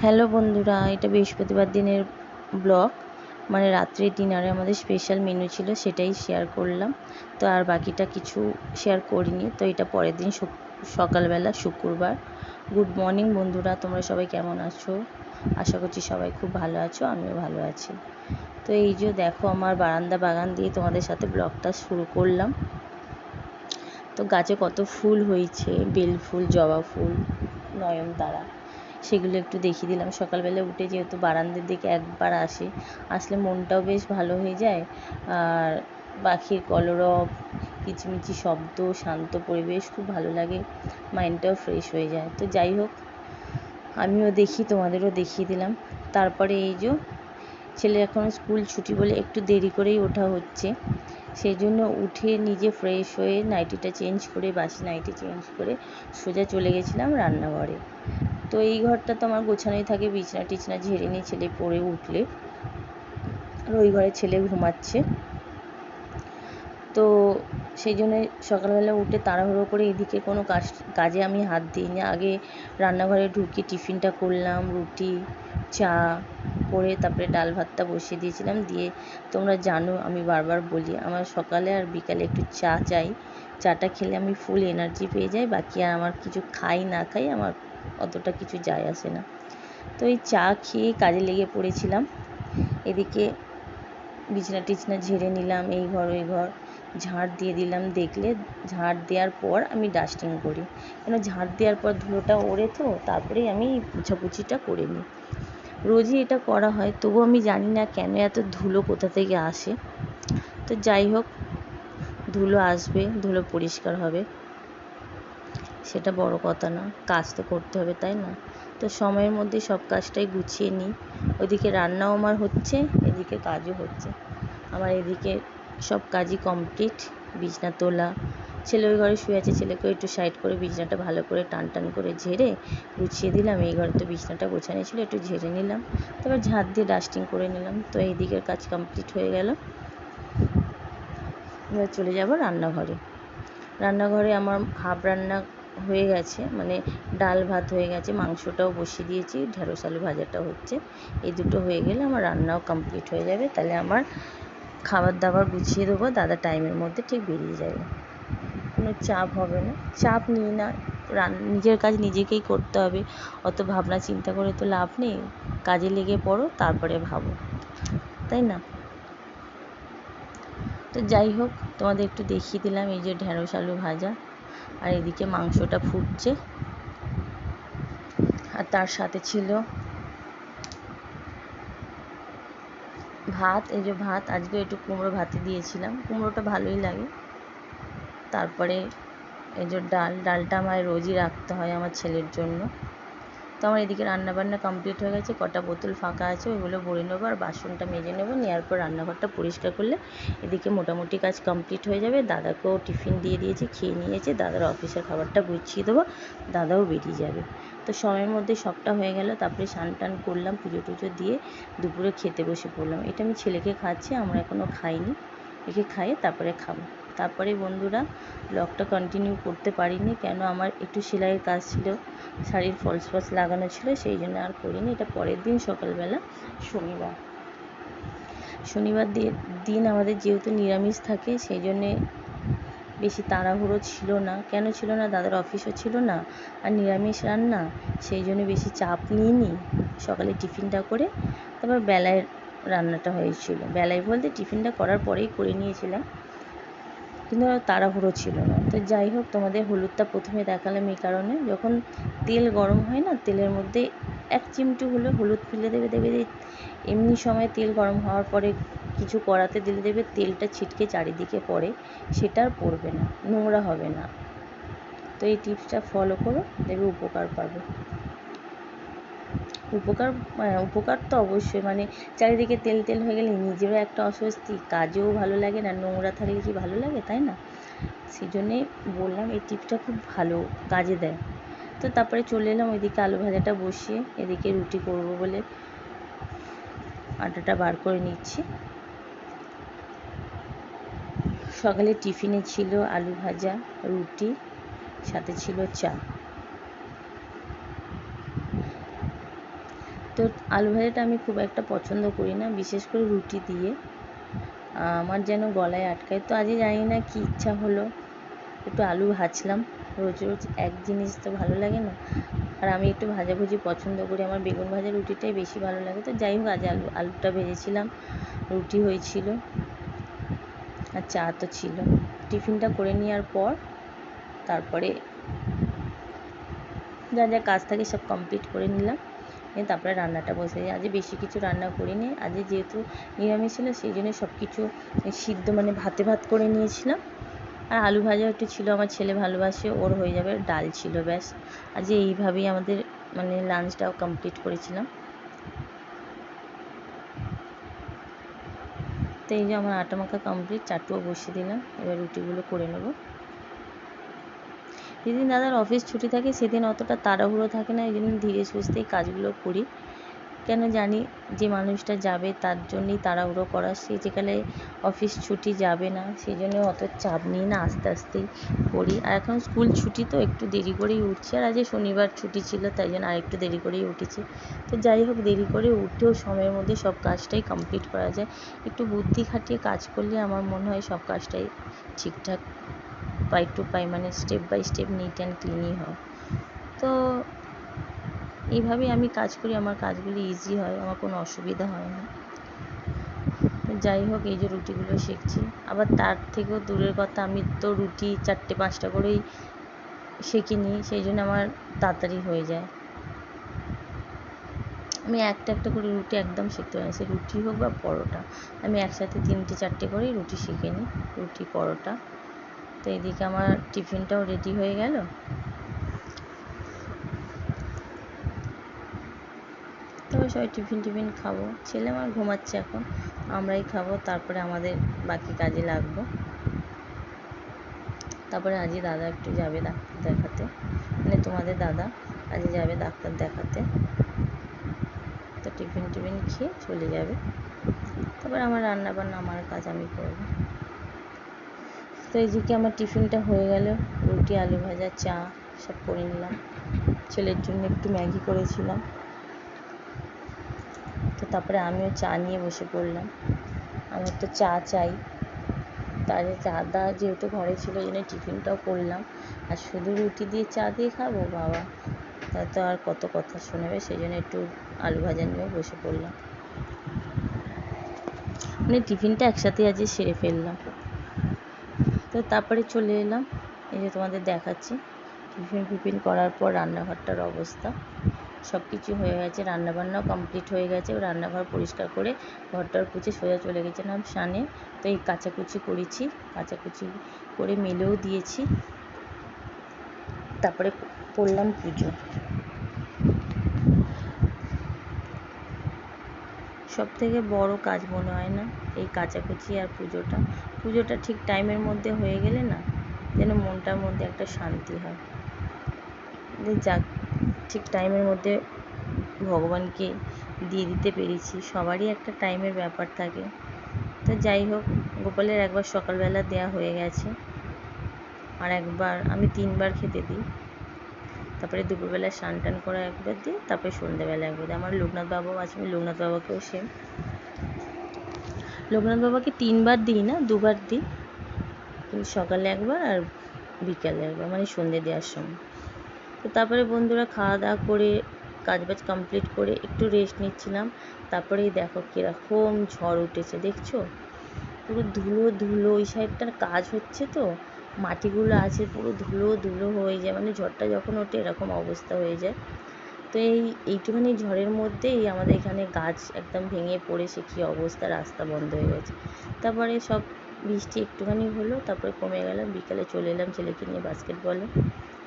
Hello বন্ধুরা, এটা বৃহস্পতিবার দিনের ব্লগ। মানে রাত্রে ডিনারে আমাদের স্পেশাল মেনু ছিল, সেটাই শেয়ার করলাম। তো আর বাকিটা কিছু শেয়ার করিনি। তো এটা পরের দিন সকালবেলা, শুক্রবার। গুড মর্নিং বন্ধুরা, তোমরা সবাই কেমন আছো? আশা করছি সবাই খুব ভালো আছো, আমিও ভালো আছি। তো এই যে দেখো, আমার বারান্দা বাগান দিয়ে তোমাদের সাথে ব্লগটা শুরু করলাম। তো গাছে কত ফুল হয়েছে, বেল ফুল, জবা ফুল, নয়নতারা, সেগুলো একটু দেখিয়ে দিলাম। সকালবেলা উঠে যেহেতু বারান্দার দিকে একবার আসলে মনটাও বেশ ভালো হয়ে যায়। আর পাখির কলরব, কিচিমিচি শব্দ, শান্ত পরিবেশ খুব ভালো লাগে, মাইন্ডটাও ফ্রেশ হয়ে যায়। তো যাই হোক, আমিও দেখি, তোমাদেরও দেখিয়ে দিলাম। তারপরে এই যে ছেলে এখন স্কুল ছুটি বলে একটু দেরি করেই ওঠা হচ্ছে, সেই জন্য উঠে নিজে ফ্রেশ হয়ে নাইটিটা চেঞ্জ করে, বাসি নাইটি চেঞ্জ করে সোজা চলে গেছিলাম রান্নাঘরে। তো এই ঘরটা তো আমার গোছানোই থাকে, বিছনা টিছনা ঝেড়ে নিয়ে ছেলে পড়ে উঠলে। আর ওই ঘরে ছেলে ঘুমাচ্ছে। তো সেই জন্য সকালবেলা উঠে তাড়াহুড়ো করে এদিকে কোনো কাজে আমি হাত দিইনি। আগে রান্নাঘরে ঢুকি, টিফিনটা করলাম, রুটি চা করে তারপরে ডাল ভাতটা বসিয়ে দিয়েছিলাম। দিয়ে তোমরা জানো, আমি বারবার বলি, আমার সকালে আর বিকালে একটু চা চাই। চাটা খেলে আমি ফুল এনার্জি পেয়ে যাই। বাকি আর আমার কিছু খাই না খাই আমার অতটা কিছু যায় আসে না। তো এই চা খেয়ে কাজে লেগে পড়েছিলাম। এদিকে বিছনা টিছনা ঝেড়ে নিলাম, এই ঘর ওই ঘর ঝাড় দিয়ে দিলাম। দেখলে ঝাড় দেওয়ার পর আমি ডাস্টিং করি, কেন ঝাড় দেওয়ার পর ধুলোটা ওড়ে, তো তারপরেই আমি পোছাপুছিটা করে নিই। রোজই এটা করা হয়, তবু আমি জানি না কেন এত ধুলো কোথা থেকে আসে। তো যাই হোক, ধুলো আসবে, ধুলো পরিষ্কার হবে, সেটা বড় কথা না, কাজ তো করতে হবে, তাই না? তো সময়ের মধ্যে সব কাজটাই গুছিয়ে নিই। ওইদিকে রান্নাও আমার হচ্ছে, এদিকে কাজও হচ্ছে। আমার এদিকে সব কাজই কমপ্লিট। বিছনা তোলা, ছেলে ওই ঘরে শুয়ে আছে, ছেলেকে একটু সাইড করে বিছনাটা ভালো করে টান টান করে ঝেড়ে গুছিয়ে দিলাম। এই ঘরে তো বিছনাটা গোছানো ছিল, একটু ঝেড়ে নিলাম, তারপর ঝাঁট দিয়ে ডাস্টিং করে নিলাম। তো এই দিকের কাজ কমপ্লিট হয়ে গেল। এবার চলে যাব রান্নাঘরে। রান্নাঘরে আমার হাফ রান্না হয়ে গেছে, মানে ডাল ভাত হয়ে গেছে, মাংসটাও বসিয়ে দিয়েছি, ঢেঁড়স আলু ভাজাটা হচ্ছে। এই দুটো হয়ে গেলে আমার রান্নাও কমপ্লিট হয়ে যাবে। তাহলে আমার খাবার দাবার গুছিয়ে দেবো, দাদা টাইমের মধ্যে ঠিক বেরিয়ে যাবে, কোনো চাপ হবে না। চাপ নিই না, নিজের কাজ নিজেকেই করতে হবে, অত ভাবনা চিন্তা করে তো লাভ নেই। কাজে লেগে পড়ো, তারপরে ভাবো, তাই না? তো যাই হোক, তোমাদের একটু দেখিয়ে দিলাম। এই যে ঢেঁড়স আলু ভাজা, আর এদিকে মাংসটা ফুটছে, আর তার সাথে ছিল ভাত। এই যে ভাত, আজকে একটু কুমড়ো ভাতে দিয়েছিলাম, কুমড়োটা ভালোই লাগে। তারপরে এই যে ডালটা আমার রোজই রাখতে হয় আমার ছেলের জন্য। তো আমার এদিকে রান্নাবান্না কমপ্লিট হয়ে গেছে, কটা বোতল ফাঁকা আছে ওইগুলো ভরে নেবো, আর বাসনটা মেজে নেবো। নেওয়ার পর রান্নাঘরটা পরিষ্কার করলে এদিকে মোটামুটি কাজ কমপ্লিট হয়ে যাবে। দাদাকেও টিফিন দিয়ে দিয়েছি, খেয়ে নিয়েছে, দাদার অফিসের খাবারটা গুছিয়ে দেবো, দাদাও বেরিয়ে যাবে। তো সময়ের মধ্যে সবটা হয়ে গেল। তারপরে স্নান টান করলাম, পুজো টুজো দিয়ে দুপুরে খেতে বসে পড়লাম। এটা আমি ছেলেকে খাচ্ছি, আমরা এখনও খাইনি, একে খাইয়ে তারপরে খাবো। তারপরে বন্ধুরা, ব্লগটা কন্টিনিউ করতে পারিনি, কেন আমার একটু সেলাইয়ের কাজ ছিল, শাড়ির ফলস লাগানো ছিল, সেই জন্য আর করিনি। এটা পরের দিন সকালবেলা, শনিবার দিন আমাদের যেহেতু নিরামিষ থাকে, সেই জন্যে বেশি তাড়াহুড়ো ছিল না। কেন ছিল না, দাদার অফিসও ছিল না, আর নিরামিষ রান্না, সেই জন্য বেশি চাপ নিইনি। সকালে টিফিনটা করে তারপর বেলায় রান্নাটা হয়েছিল, বেলায় বলতে টিফিনটা করার পরেই করে নিয়েছিলাম, কিন্তু তাড়াহুড়ো ছিল না। তো যাই হোক, তোমাদের হলুদটা প্রথমে দেখালাম এই কারণে, যখন তেল গরম হয় না, তেলের মধ্যে এক চিমটে হলে হলুদ ফেলে দেবে। এমনি সময় তেল গরম হওয়ার পরে কিছু কড়াতে দিলে দেবে তেলটা ছিটকে চারিদিকে পড়ে, সেটা আর পড়বে না, নোংরা হবে না। তো এই টিপসটা ফলো করো, দেখবে উপকার পাবে। উপকার তো অবশ্যই, মানে চারিদিকে তেল তেল হয়ে গেলে নিজেরও একটা অস্বস্তি, কাজেও ভালো লাগে না, নোংরা থাকলে কি ভালো লাগে, তাই না? সেই জন্যেই বললাম, এই টিপসটা খুব ভালো কাজে দেয়। তো তারপরে চলে এলাম ওইদিকে আলু ভাজাটা বসিয়ে, এদিকে রুটি করবো বলে আটাটা বার করে নিচ্ছি। সকালে টিফিনে ছিল আলু ভাজা, রুটি, সাথে ছিল চা। তো আলু ভাজাটা আমি খুব একটা পছন্দ করি না, বিশেষ করে রুটি দিয়ে। আমার যেন গলায় আটকায়। তো আজকে জানি না কী ইচ্ছা হলো, একটু আলু ভাজলাম। রোজ রোজ এক জিনিস তো ভালো লাগে না, আর আমি একটু ভাজাভুজি পছন্দ করি, আমার বেগুন ভাজা রুটিটাই বেশি ভালো লাগে। তো যাই হোক, আজ আলুটা ভেজেছিলাম, রুটি হয়েছিল, আর চা তো ছিল। টিফিনটা করে নেওয়ার পর তারপরে যা যা কাজ থাকে সব কমপ্লিট করে নিলাম, তারপরে রান্নাটা বসে যাই। আজ বেশি কিছু রান্না করিনি, আজ যেহেতু নিরামিষ ছিল সেই জন্য সব কিছু সিদ্ধ মানে ভাতে ভাত করে নিয়েছিলাম। আর আলু ভাজা একটু ছিল, আমার ছেলে ভালোবাসে, ওর হয়ে যাবে। ডাল ছিল, ব্যাস। আজ এইভাবেই আমাদের মানে লাঞ্চটাও কমপ্লিট করেছিলাম। তো এই যে আমার আটা মাখা কমপ্লিট, চাটুও বসিয়ে দিলাম, এবার রুটিগুলো করে নেব। যেদিন দাদার অফিস ছুটি থাকে সেদিন অতটা তাড়াহুড়ো থাকে না, এই জন্য ধীরে সুস্থেই কাজগুলো করি। কেন জানি যে মানুষটা যাবে তার জন্যই তাড়াহুড়ো করা, সে যেখানে অফিস ছুটি যাবে না সেই জন্য অত চাপ নিই না, আস্তে আস্তেই করি। আর এখন স্কুল ছুটি তো একটু দেরি করেই উঠছি, আর আজ শনিবার ছুটি ছিল তাই জন্য আরেকটু দেরি করেই উঠেছি। তো যাই হোক, দেরি করে উঠেও সময়ের মধ্যে সব কাজটাই কমপ্লিট করা যায়। একটু বুদ্ধি খাটিয়ে কাজ করলে আমার মনে হয় সব কাজটাই ঠিকঠাক পাই টু পাই, মানে step by step neat and ক্লিনই হয়। তো এইভাবেই আমি কাজ করি, আমার কাজগুলি ইজি হয়, আমার কোনো অসুবিধা হয় না। যাই হোক, এই যে রুটিগুলো সেঁকছি, আবার তার থেকেও দূরের কথা, আমি তো রুটি 4-5টা করেই সেঁকে নিই, সেই জন্য আমার তাড়াতাড়ি হয়ে যায়। আমি একটা একটা করে রুটি একদম সেঁকতে পারি না, সে রুটি হোক বা পরোটা, আমি একসাথে 3-4টে করেই রুটি সেঁকে নিই, রুটি পরোটা। তো এদিকে আমার টিফিনটাও রেডি হয়ে গেল। তবে সবাই টিফিন খাবো, ছেলে আমার ঘুমাচ্ছে এখন, আমরাই খাবো, তারপরে আমাদের বাকি কাজে লাগবো। তারপরে আজই দাদা একটু যাবে ডাক্তার দেখাতে, মানে তোমাদের দাদা আজই যাবে ডাক্তার দেখাতে। তো টিফিন খেয়ে চলে যাবে, তারপর আমার রান্না বান্না, আমার কাজ আমি করবো। তো এইদিকে আমার টিফিনটা হয়ে গেল, রুটি, আলু ভাজা, চা সব করে নিলাম। ছেলের জন্য একটু ম্যাগি করেছিলাম। তো তারপরে আমিও চা নিয়ে বসে পড়লাম, আমার তো চা চাই। তাহলে চাটা যেহেতু ঘরে ছিল এই জন্য টিফিনটাও করলাম, আর শুধু রুটি দিয়ে চা দিয়ে খাবো, বাবা তা তো আর কত কথা শোনাবে, সেই জন্য একটু আলু ভাজা নিয়ে বসে পড়লাম, মানে টিফিনটা একসাথে আজকে সেরে ফেললাম। তো তারপরে চলে এলাম, এই যে তোমাদের দেখাচ্ছি টিফিন করার পর রান্নাঘরটার অবস্থা। সব কিছু হয়ে গেছে, রান্নাবান্নাও কমপ্লিট হয়ে গেছে, রান্নাঘর পরিষ্কার করে ঘরটার পুছে সোজা চলে গেছিলাম স্নানে। তো এই কাচাকুচি করেছি, কাচাকুচি করে মেলেও দিয়েছি, তারপরে করলাম পুজো। সব থেকে বড় কাজ মনে হয় না এই কাচাকুচি আর পুজোটা ঠিক টাইমের মধ্যে হয়ে গেলে না যেন মনটার মধ্যে একটা শান্তি হয়, যে যাক ঠিক টাইমের মধ্যে ভগবানকে দিয়ে দিতে পেরেছি। সবারই একটা টাইমের ব্যাপার থাকে। তো যাই হোক, গোপালের একবার সকালবেলা দেয়া হয়ে গেছে, আর একবার আমি 3বার খেতে দিই, তারপরে দুপুরবেলা স্নান টান করে একবার দিই, তারপরে সন্ধ্যেবেলা একবার দিই। আমার লোকনাথ বাবাও আছে, আমি লোকনাথ বাবাকেও সেম, লোকনাথ বাবাকে 3বার দিই না, 2বার দিই, সকালে একবার আর বিকালে একবার, মানে সন্ধ্যে দেওয়ার সময়। তো তারপরে বন্ধুরা খাওয়া দাওয়া করে কাজবাজ কমপ্লিট করে একটু রেস্ট নিচ্ছিলাম। তারপরেই দেখো কীরকম ঝড় উঠেছে, দেখছো পুরো ধুলো ধুলো, ওই সাইডটার কাজ হচ্ছে তো মাটিগুলো আছে পুরো ধুলো ধুলো হয়ে যায়, মানে ঝড়টা যখন ওঠে এরকম অবস্থা হয়ে যায়। তো এইটুখানি ঝড়ের মধ্যেই আমাদের এখানে গাছ একদম ভেঙে পড়ে সে কী অবস্থা, রাস্তা বন্ধ হয়ে গেছে। তারপরে সব বৃষ্টি একটুখানি হলো, তারপরে কমে গেল, বিকালে চলে এলাম ছেলেকে নিয়ে বাস্কেটবলে,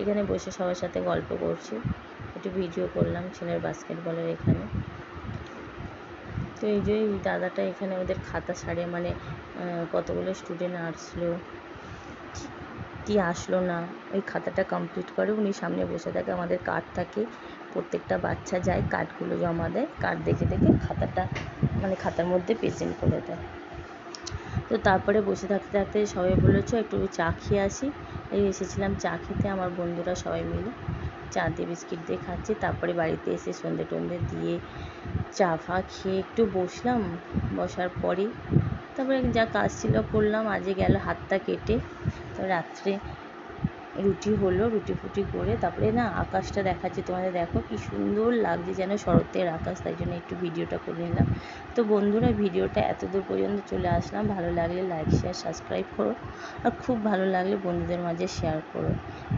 এখানে বসে সবার সাথে গল্প করছি, একটু ভিডিও করলাম ছেলের বাস্কেটবলের এখানে। তো এই যে এই দাদাটা এখানে ওদের খাতা সারে, মানে কতগুলো স্টুডেন্ট আসলো কি আসলো না, ওই খাতাটা কমপ্লিট করে উনি সামনে বসে থাকে, আমাদের কার্ড থাকে, প্রত্যেকটা বাচ্চা যায় কার্ডগুলো জমা দেয়, কার্ড দেখে দেখে খাতাটা মানে খাতার মধ্যে প্রেজেন্ট করে দেয়। তো তারপরে বসে থাকতে থাকতে সবাই বলেছ একটু চা খেয়ে আসি, এই এসেছিলাম চা খেতে আমার বন্ধুরা সবাই মিলে। চা দিয়ে বিস্কিট দিয়ে খাচ্ছি। তারপরে বাড়িতে এসে সন্ধে টন্ধে দিয়ে চা ফা খেয়ে একটু বসলাম। বসার পরেই তারপরে যা কাজ ছিল করলাম। আজকে গেল হাতটা কেটে। তো রাত্রে রুটি হলো, রুটি ফুটি করে তারপরে না আকাশটা দেখাচ্ছি তোমাদের, দেখো কি সুন্দর লাগছে, যেন শরতের আকাশ, তাই জন্য একটু ভিডিওটা করে নিলাম। তো বন্ধুরা, ভিডিওটা এত দূর পর্যন্ত চলে আসলাম। ভালো লাগলে লাইক শেয়ার সাবস্ক্রাইব করো, আর খুব ভালো লাগলে বন্ধুদের মাঝে শেয়ার করো।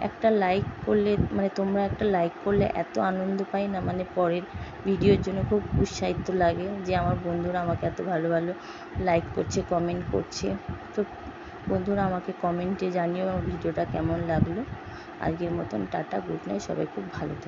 একটা লাইক করলে, মানে তোমরা একটা লাইক করলে এত আনন্দ পাই না, মানে পরের ভিডিওর জন্য খুব উৎসাহিত লাগে যে আমার বন্ধুরা আমাকে এত ভালো ভালো লাইক করছে, কমেন্ট করছে। তো বন্ধুরা, আমাকে কমেন্টে জানিও আমার ভিডিওটা কেমন লাগলো। আজকের মতন টাটা, গুড নাইট, সবাই খুব ভালো থেকো।